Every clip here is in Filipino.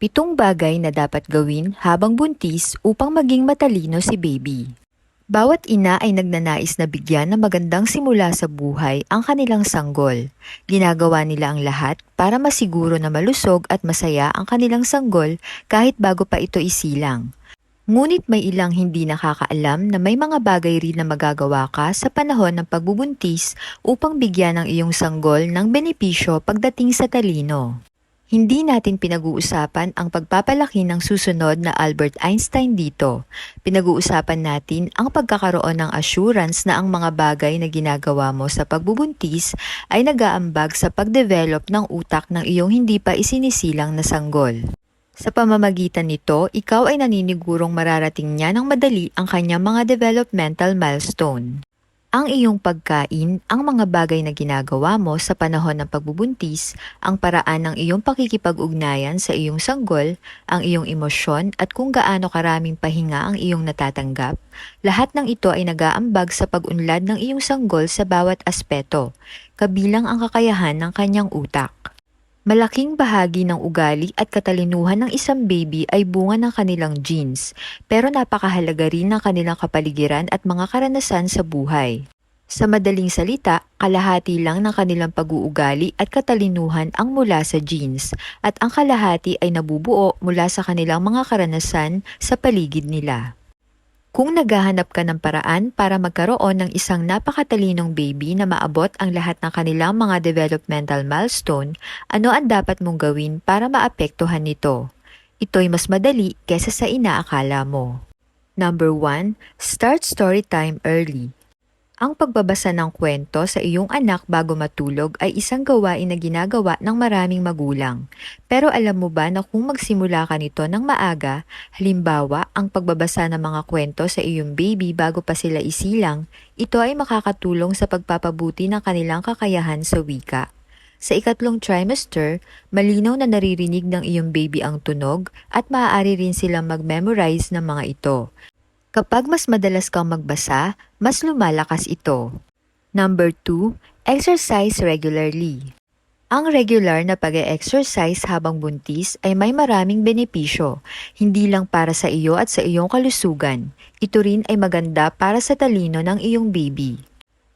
7 bagay na dapat gawin habang buntis upang maging matalino si baby. Bawat ina ay nagnanais na bigyan ng magandang simula sa buhay ang kanilang sanggol. Ginagawa nila ang lahat para masiguro na malusog at masaya ang kanilang sanggol kahit bago pa ito isilang. Ngunit may ilang hindi nakakaalam na may mga bagay rin na magagawa ka sa panahon ng pagbubuntis upang bigyan ng iyong sanggol ng benepisyo pagdating sa talino. Hindi natin pinag-uusapan ang pagpapalaki ng susunod na Albert Einstein dito. Pinag-uusapan natin ang pagkakaroon ng assurance na ang mga bagay na ginagawa mo sa pagbubuntis ay nag-aambag sa pagdevelop ng utak ng iyong hindi pa isinisilang na sanggol. Sa pamamagitan nito, ikaw ay naninigurong mararating niya ng madali ang kanyang mga developmental milestone. Ang iyong pagkain, ang mga bagay na ginagawa mo sa panahon ng pagbubuntis, ang paraan ng iyong pakikipag-ugnayan sa iyong sanggol, ang iyong emosyon at kung gaano karaming pahinga ang iyong natatanggap, lahat ng ito ay nag-aambag sa pag-unlad ng iyong sanggol sa bawat aspeto, kabilang ang kakayahan ng kanyang utak. Malaking bahagi ng ugali at katalinuhan ng isang baby ay bunga ng kanilang genes, pero napakahalaga rin ng kanilang kapaligiran at mga karanasan sa buhay. Sa madaling salita, kalahati lang ng kanilang pag-uugali at katalinuhan ang mula sa genes, at ang kalahati ay nabubuo mula sa kanilang mga karanasan sa paligid nila. Kung naghahanap ka ng paraan para magkaroon ng isang napakatalinong baby na maabot ang lahat ng kanilang mga developmental milestone, ano ang dapat mong gawin para maapektuhan nito? Ito'y mas madali kesa sa inaakala mo. Number 1. Start story time early. Ang pagbabasa ng kwento sa iyong anak bago matulog ay isang gawain na ginagawa ng maraming magulang. Pero alam mo ba na kung magsimula ka nito ng maaga, halimbawa ang pagbabasa ng mga kwento sa iyong baby bago pa sila isilang, ito ay makakatulong sa pagpapabuti ng kanilang kakayahan sa wika. Sa ikatlong trimester, malinaw na naririnig ng iyong baby ang tunog at maaari rin silang mag-memorize ng mga ito. Kapag mas madalas kang magbasa, mas lumalakas ito. Number 2. Exercise regularly. Ang regular na pag-exercise habang buntis ay may maraming benepisyo, hindi lang para sa iyo at sa iyong kalusugan. Ito rin ay maganda para sa talino ng iyong baby.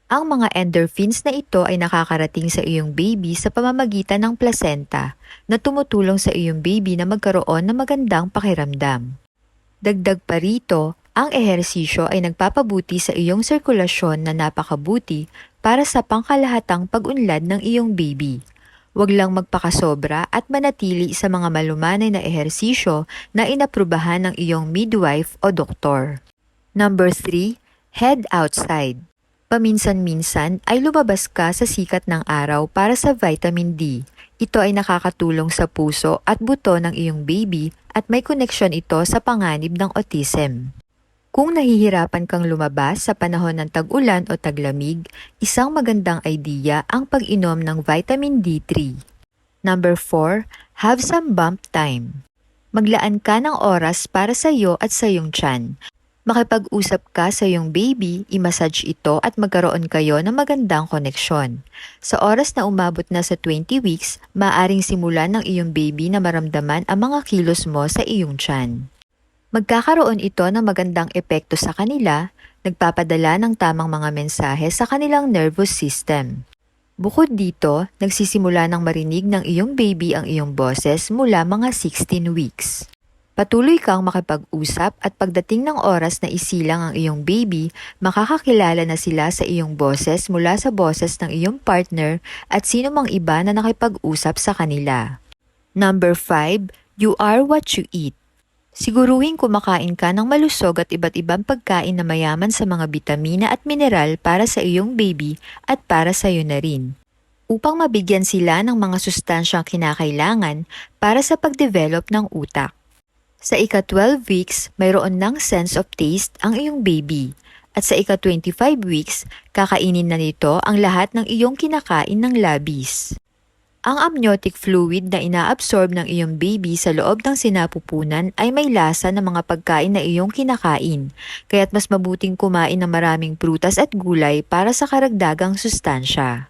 Ang mga endorphins na ito ay nakakarating sa iyong baby sa pamamagitan ng placenta na tumutulong sa iyong baby na magkaroon ng magandang pakiramdam. Dagdag pa rito, ang ehersisyo ay nagpapabuti sa iyong sirkulasyon na napakabuti para sa pangkalahatang pag-unlad ng iyong baby. Huwag lang magpakasobra at manatili sa mga malumanay na ehersisyo na inaprubahan ng iyong midwife o doktor. Number 3. Head outside. Paminsan-minsan ay lumabas ka sa sikat ng araw para sa vitamin D. Ito ay nakakatulong sa puso at buto ng iyong baby at may koneksyon ito sa panganib ng autism. Kung nahihirapan kang lumabas sa panahon ng tag-ulan o taglamig, isang magandang idea ang pag-inom ng vitamin D3. Number 4. Have some bump time. Maglaan ka ng oras para sa iyo at sa iyong tiyan. Makipag-usap ka sa iyong baby, i-massage ito at magkaroon kayo ng magandang koneksyon. Sa oras na umabot na sa 20 weeks, maaaring simulan ng iyong baby na maramdaman ang mga kilos mo sa iyong tiyan. Magkakaroon ito ng magandang epekto sa kanila, nagpapadala ng tamang mga mensahe sa kanilang nervous system. Bukod dito, nagsisimula ng marinig ng iyong baby ang iyong boses mula mga 16 weeks. Patuloy kang makipag-usap at pagdating ng oras na isilang ang iyong baby, makakakilala na sila sa iyong boses mula sa boses ng iyong partner at sino mang iba na nakipag-usap sa kanila. Number 5. You are what you eat. Siguruhin kumakain ka ng malusog at iba't ibang pagkain na mayaman sa mga bitamina at mineral para sa iyong baby at para sa iyo na rin, upang mabigyan sila ng mga sustansyang kinakailangan para sa pagdevelop ng utak. Sa ika-12 weeks, mayroon ng sense of taste ang iyong baby, at sa ika-25 weeks, kakainin na nito ang lahat ng iyong kinakain ng labis. Ang amniotic fluid na inaabsorb ng iyong baby sa loob ng sinapupunan ay may lasa ng mga pagkain na iyong kinakain, kaya't mas mabuting kumain ng maraming prutas at gulay para sa karagdagang sustansya.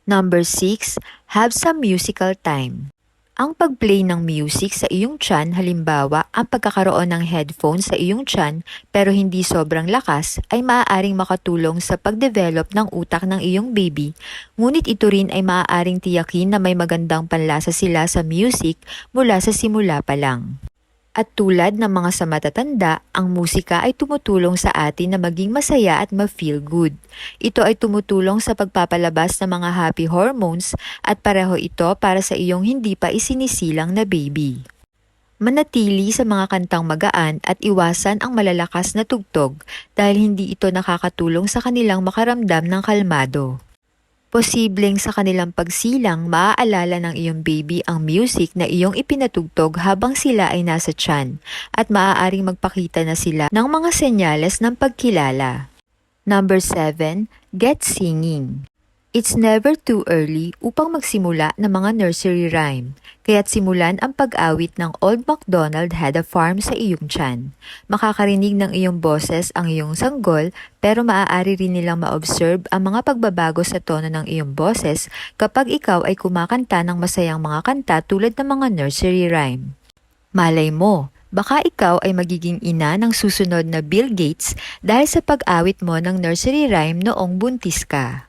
Number 6. Have some musical time. Ang pag-play ng music sa iyong tiyan, halimbawa, ang pagkakaroon ng headphone sa iyong tiyan pero hindi sobrang lakas ay maaaring makatulong sa pag-develop ng utak ng iyong baby, ngunit ito rin ay maaaring tiyakin na may magandang panlasa sila sa music mula sa simula pa lang. At tulad ng mga sa matatanda, ang musika ay tumutulong sa atin na maging masaya at ma-feel good. Ito ay tumutulong sa pagpapalabas ng mga happy hormones at pareho ito para sa iyong hindi pa isinisilang na baby. Manatili sa mga kantang magaan at iwasan ang malalakas na tugtog dahil hindi ito nakakatulong sa kanilang makaramdam ng kalmado. Posibleng sa kanilang pagsilang, maaalala ng iyong baby ang music na iyong ipinatugtog habang sila ay nasa tiyan at maaaring magpakita na sila ng mga senyales ng pagkilala. Number 7. Get singing. It's never too early upang magsimula ng mga nursery rhyme, kaya't simulan ang pag-awit ng Old MacDonald Had a Farm sa iyong tiyan. Makakarinig ng iyong boses ang iyong sanggol, pero maaari rin nilang ma-observe ang mga pagbabago sa tono ng iyong boses kapag ikaw ay kumakanta ng masayang mga kanta tulad ng mga nursery rhyme. Malay mo, baka ikaw ay magiging ina ng susunod na Bill Gates dahil sa pag-awit mo ng nursery rhyme noong buntis ka.